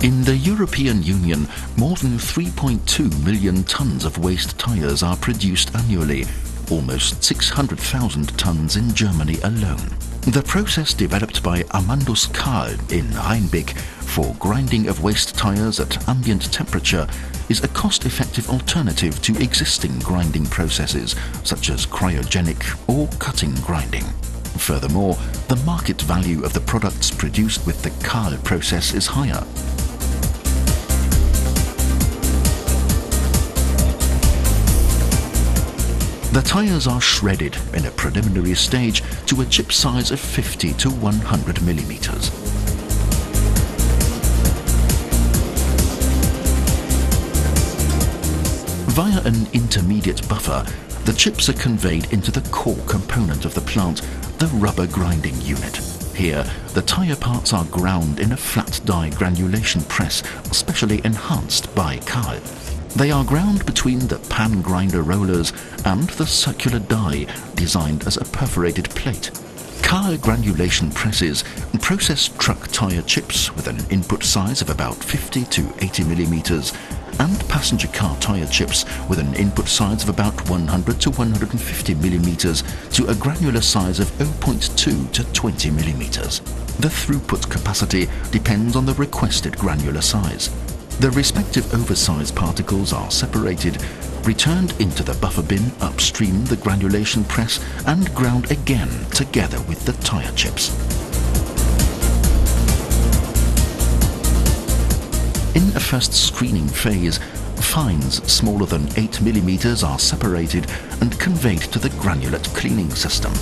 In the European Union, more than 3.2 million tons of waste tyres are produced annually, almost 600,000 tons in Germany alone. The process developed by Amandus Kahl in Rheinbeck for grinding of waste tyres at ambient temperature is a cost-effective alternative to existing grinding processes such as cryogenic or cutting grinding. Furthermore, the market value of the products produced with the Kahl process is higher. The tyres are shredded in a preliminary stage to a chip size of 50 to 100 millimeters. Via an intermediate buffer, the chips are conveyed into the core component of the plant, the rubber grinding unit. Here, the tyre parts are ground in a flat die granulation press, specially enhanced by Kahl. They are ground between the pan grinder rollers and the circular die designed as a perforated plate. Kahl granulation presses process truck tyre chips with an input size of about 50 to 80 millimeters and passenger car tyre chips with an input size of about 100 to 150 millimeters to a granular size of 0.2 to 20 millimeters. The throughput capacity depends on the requested granular size. The respective oversize particles are separated, returned into the buffer bin upstream the granulation press and ground again together with the tyre chips. In a first screening phase, fines smaller than 8 millimeters are separated and conveyed to the granulate cleaning system.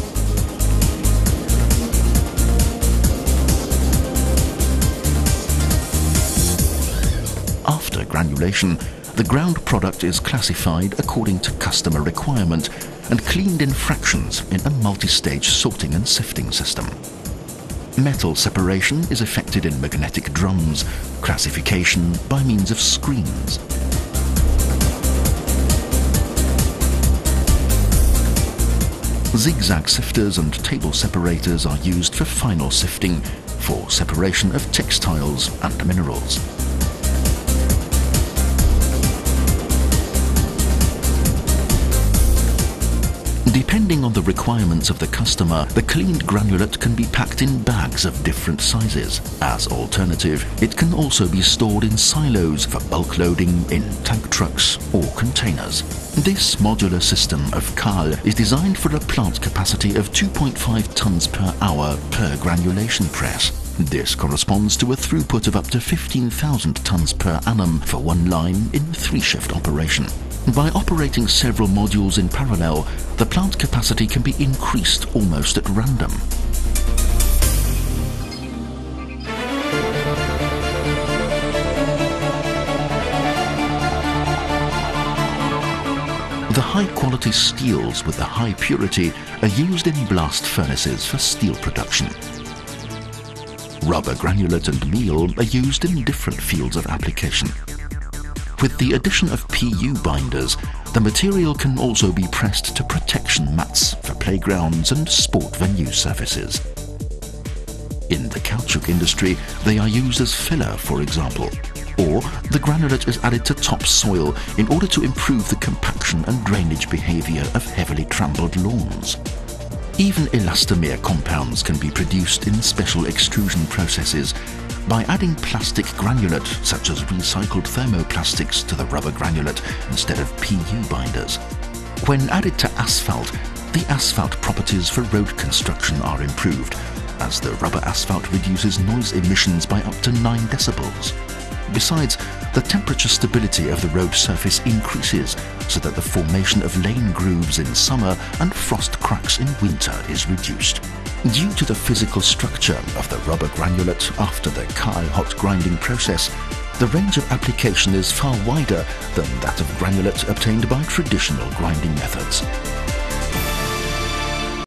After granulation, the ground product is classified according to customer requirement and cleaned in fractions in a multi-stage sorting and sifting system. Metal separation is effected in magnetic drums, classification by means of screens. Zigzag sifters and table separators are used for final sifting, for separation of textiles and minerals. Depending on the requirements of the customer, the cleaned granulate can be packed in bags of different sizes. As alternative, it can also be stored in silos for bulk loading in tank trucks or containers. This modular system of Kahl is designed for a plant capacity of 2.5 tons per hour per granulation press. This corresponds to a throughput of up to 15,000 tons per annum for one line in 3-shift operation. By operating several modules in parallel, the plant capacity can be increased almost at random. The high-quality steels with the high purity are used in blast furnaces for steel production. Rubber granulate and meal are used in different fields of application. With the addition of PU binders, the material can also be pressed to protection mats for playgrounds and sport venue surfaces. In the caoutchouc industry, they are used as filler, for example, or the granulate is added to topsoil in order to improve the compaction and drainage behavior of heavily trampled lawns. Even elastomer compounds can be produced in special extrusion processes by adding plastic granulate, such as recycled thermoplastics, to the rubber granulate instead of PU binders. When added to asphalt, the asphalt properties for road construction are improved, as the rubber asphalt reduces noise emissions by up to 9 decibels. Besides, the temperature stability of the road surface increases, so that the formation of lane grooves in summer and frost cracks in winter is reduced. Due to the physical structure of the rubber granulate after the Kahl hot grinding process, the range of application is far wider than that of granulate obtained by traditional grinding methods.